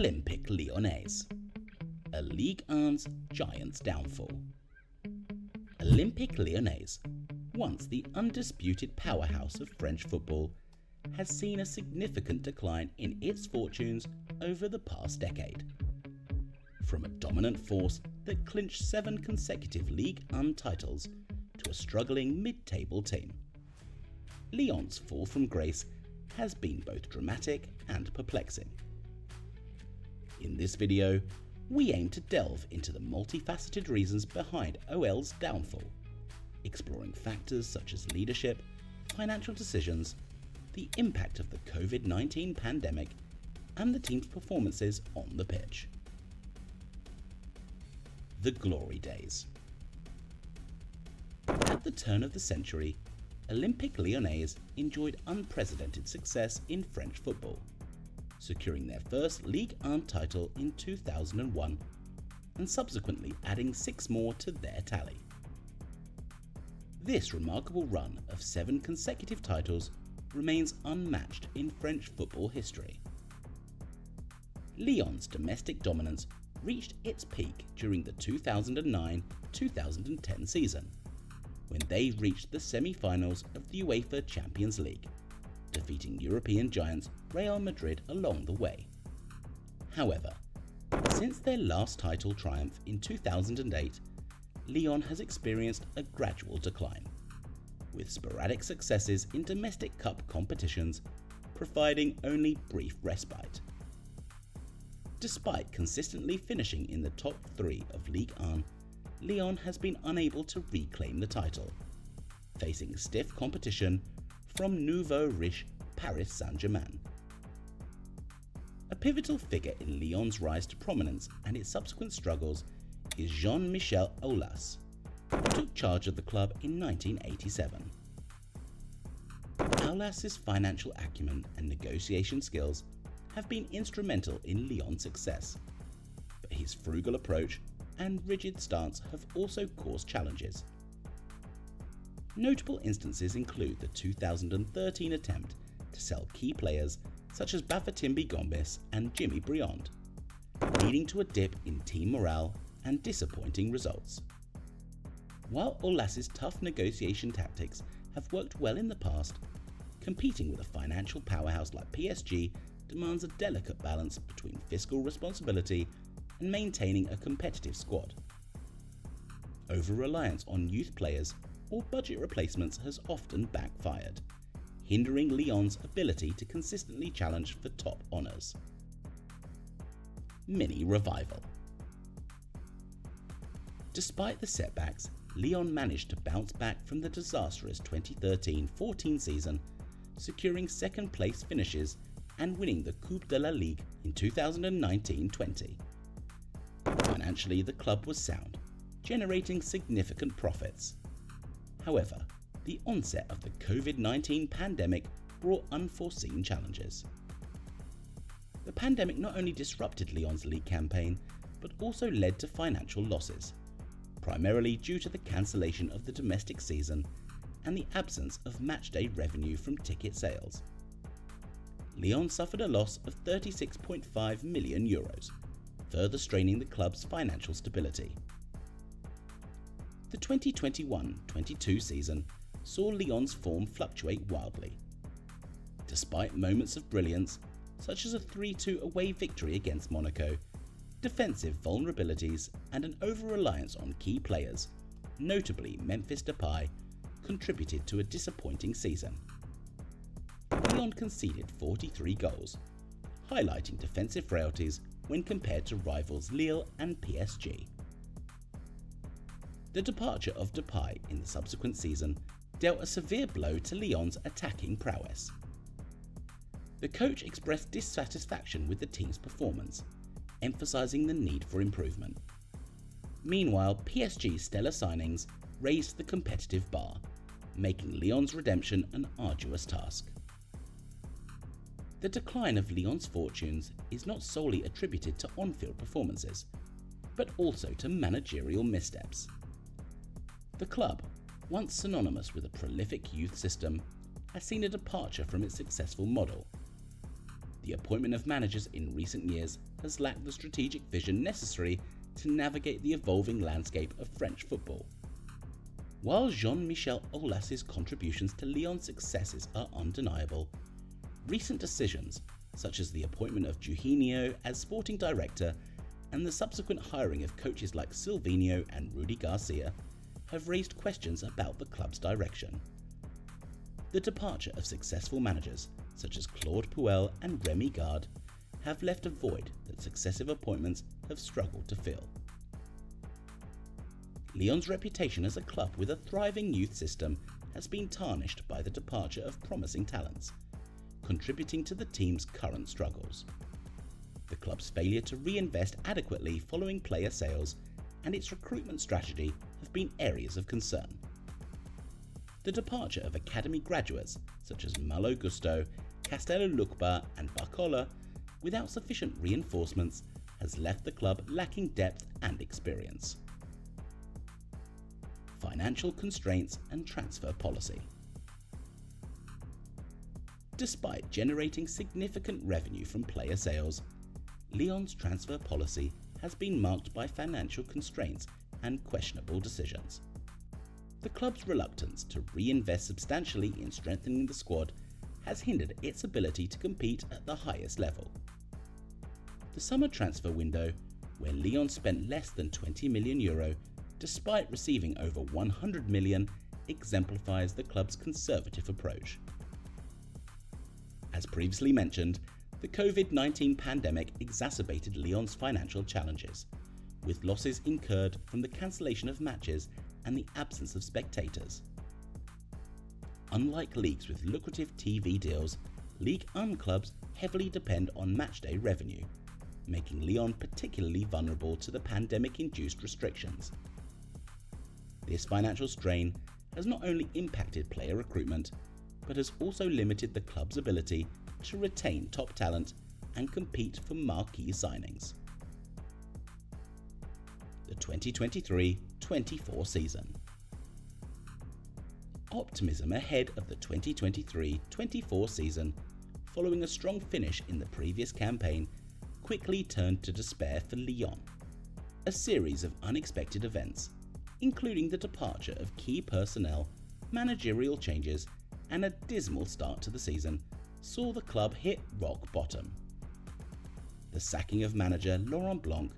Olympique Lyonnais, a Ligue 1's giant's downfall. Olympique Lyonnais, once the undisputed powerhouse of French football, has seen a significant decline in its fortunes over the past decade. From a dominant force that clinched 7 consecutive Ligue 1 titles to a struggling mid-table team, Lyon's fall from grace has been both dramatic and perplexing. In this video, we aim to delve into the multifaceted reasons behind OL's downfall, exploring factors such as leadership, financial decisions, the impact of the COVID-19 pandemic, and the team's performances on the pitch. The glory days. At the turn of the century, Olympique Lyonnais enjoyed unprecedented success in French football, securing their first Ligue 1 title in 2001 and subsequently adding 6 more to their tally. This remarkable run of 7 consecutive titles remains unmatched in French football history. Lyon's domestic dominance reached its peak during the 2009-2010 season, when they reached the semi-finals of the UEFA Champions League, defeating European giants Real Madrid along the way. However, since their last title triumph in 2008, Lyon has experienced a gradual decline, with sporadic successes in domestic cup competitions providing only brief respite. Despite consistently finishing in the top 3 of Ligue 1, Lyon has been unable to reclaim the title, facing stiff competition from nouveau riche Paris Saint-Germain. A pivotal figure in Lyon's rise to prominence and its subsequent struggles is Jean-Michel Aulas, who took charge of the club in 1987. Aulas's financial acumen and negotiation skills have been instrumental in Lyon's success, but his frugal approach and rigid stance have also caused challenges. Notable instances include the 2013 attempt to sell key players such as Bafétimbi Gomis and Jimmy Briand, leading to a dip in team morale and disappointing results. While Aulas's tough negotiation tactics have worked well in the past, competing with a financial powerhouse like PSG demands a delicate balance between fiscal responsibility and maintaining a competitive squad. Over-reliance on youth players or budget replacements has often backfired, hindering Lyon's ability to consistently challenge for top honours. Mini revival. Despite the setbacks, Lyon managed to bounce back from the disastrous 2013-14 season, securing second-place finishes and winning the Coupe de la Ligue in 2019-20. Financially, the club was sound, generating significant profits. However, the onset of the COVID-19 pandemic brought unforeseen challenges. The pandemic not only disrupted Lyon's league campaign, but also led to financial losses, primarily due to the cancellation of the domestic season and the absence of matchday revenue from ticket sales. Lyon suffered a loss of €36.5 million, further straining the club's financial stability. The 2021-22 season saw Lyon's form fluctuate wildly. Despite moments of brilliance, such as a 3-2 away victory against Monaco, defensive vulnerabilities and an over-reliance on key players, notably Memphis Depay, contributed to a disappointing season. Lyon conceded 43 goals, highlighting defensive frailties when compared to rivals Lille and PSG. The departure of Depay in the subsequent season dealt a severe blow to Lyon's attacking prowess. The coach expressed dissatisfaction with the team's performance, emphasising the need for improvement. Meanwhile, PSG's stellar signings raised the competitive bar, making Lyon's redemption an arduous task. The decline of Lyon's fortunes is not solely attributed to on-field performances, but also to managerial missteps. The club, once synonymous with a prolific youth system, has seen a departure from its successful model. The appointment of managers in recent years has lacked the strategic vision necessary to navigate the evolving landscape of French football. While Jean-Michel Aulas's contributions to Lyon's successes are undeniable, recent decisions, such as the appointment of Juninho as sporting director and the subsequent hiring of coaches like Silvinho and Rudi Garcia, have raised questions about the club's direction. The departure of successful managers such as Claude Puel and Rémi Garde have left a void that successive appointments have struggled to fill. Lyon's reputation as a club with a thriving youth system has been tarnished by the departure of promising talents, contributing to the team's current struggles. The club's failure to reinvest adequately following player sales and its recruitment strategy have been areas of concern. The departure of academy graduates such as Malo Gusto, Castello Lukba and Barcola without sufficient reinforcements has left the club lacking depth and experience. Financial constraints and transfer policy. Despite generating significant revenue from player sales, Lyon's transfer policy has been marked by financial constraints and questionable decisions. The club's reluctance to reinvest substantially in strengthening the squad has hindered its ability to compete at the highest level. The summer transfer window, where Lyon spent less than €20 million despite receiving over €100 million, exemplifies the club's conservative approach. As previously mentioned, the COVID-19 pandemic exacerbated Lyon's financial challenges, with losses incurred from the cancellation of matches and the absence of spectators. Unlike leagues with lucrative TV deals, Ligue 1 clubs heavily depend on matchday revenue, making Lyon particularly vulnerable to the pandemic-induced restrictions. This financial strain has not only impacted player recruitment, but has also limited the club's ability to retain top talent and compete for marquee signings. The 2023-24 season. Optimism ahead of the 2023-24 season, following a strong finish in the previous campaign, quickly turned to despair for Lyon. A series of unexpected events, including the departure of key personnel, managerial changes, and a dismal start to the season, saw the club hit rock bottom. The sacking of manager Laurent Blanc,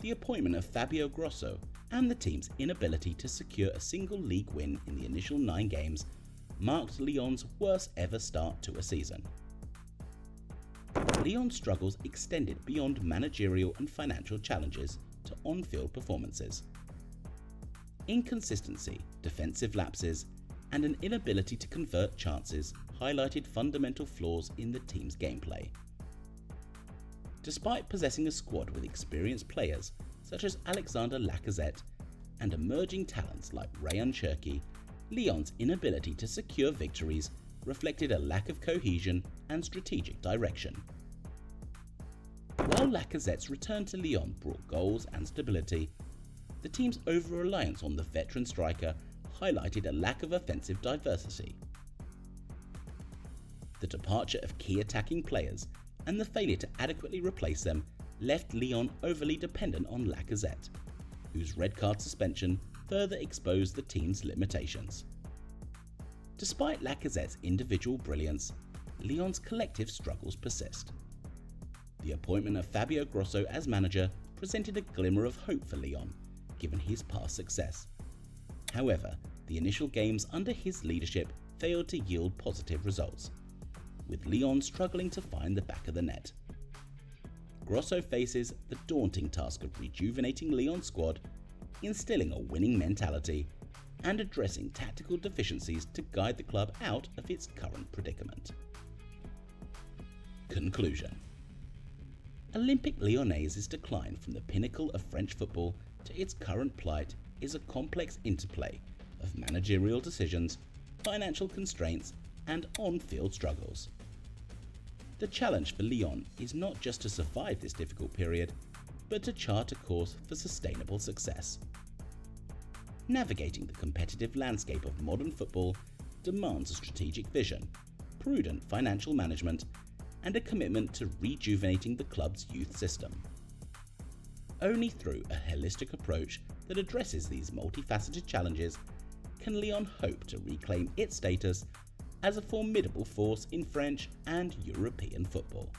the appointment of Fabio Grosso, and the team's inability to secure a single league win in the initial 9 games marked Lyon's worst ever start to a season. Lyon's struggles extended beyond managerial and financial challenges to on-field performances. Inconsistency, defensive lapses, and an inability to convert chances highlighted fundamental flaws in the team's gameplay. Despite possessing a squad with experienced players such as Alexander Lacazette and emerging talents like Ryan Cherki, Lyon's inability to secure victories reflected a lack of cohesion and strategic direction. While Lacazette's return to Lyon brought goals and stability, the team's over-reliance on the veteran striker highlighted a lack of offensive diversity. The departure of key attacking players and the failure to adequately replace them left Lyon overly dependent on Lacazette, whose red card suspension further exposed the team's limitations. Despite Lacazette's individual brilliance, Lyon's collective struggles persist. The appointment of Fabio Grosso as manager presented a glimmer of hope for Lyon, given his past success. However, the initial games under his leadership failed to yield positive results, with Lyon struggling to find the back of the net. Grosso faces the daunting task of rejuvenating Lyon's squad, instilling a winning mentality, and addressing tactical deficiencies to guide the club out of its current predicament. Conclusion. Olympique Lyonnais' decline from the pinnacle of French football to its current plight is a complex interplay of managerial decisions, financial constraints, and on-field struggles. The challenge for Lyon is not just to survive this difficult period, but to chart a course for sustainable success. Navigating the competitive landscape of modern football demands a strategic vision, prudent financial management, and a commitment to rejuvenating the club's youth system. Only through a holistic approach that addresses these multifaceted challenges can Lyon hope to reclaim its status as a formidable force in French and European football.